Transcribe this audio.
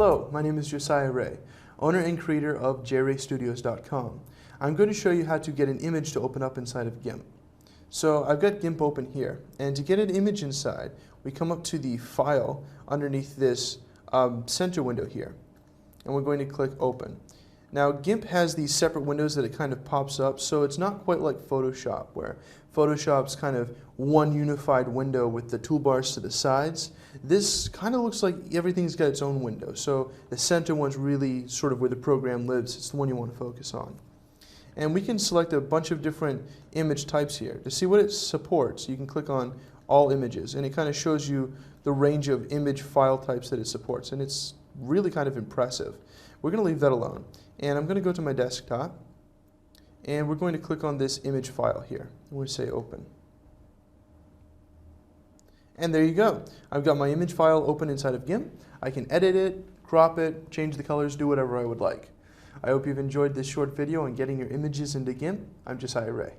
Hello, my name is Josiah Ray, owner and creator of jraystudios.com. I'm going to show you how to get an image to open up inside of GIMP. So I've got GIMP open here, and to get an image inside, we come up to the file underneath this center window here, and we're going to click Open. Now GIMP has these separate windows that it kind of pops up, so it's not quite like Photoshop, where Photoshop's kind of one unified window with the toolbars to the sides. This kind of looks like everything's got its own window, so the center one's really sort of where the program lives. It's the one you want to focus on. And we can select a bunch of different image types here. To see what it supports, you can click on All Images, and it kind of shows you the range of image file types that it supports, and it's really kind of impressive. We're going to leave that alone, and I'm going to go to my desktop, and we're going to click on this image file here, and we'll say Open. And there you go. I've got my image file open inside of GIMP. I can edit it, crop it, change the colors, do whatever I would like. I hope you've enjoyed this short video on getting your images into GIMP. I'm Josiah Ray.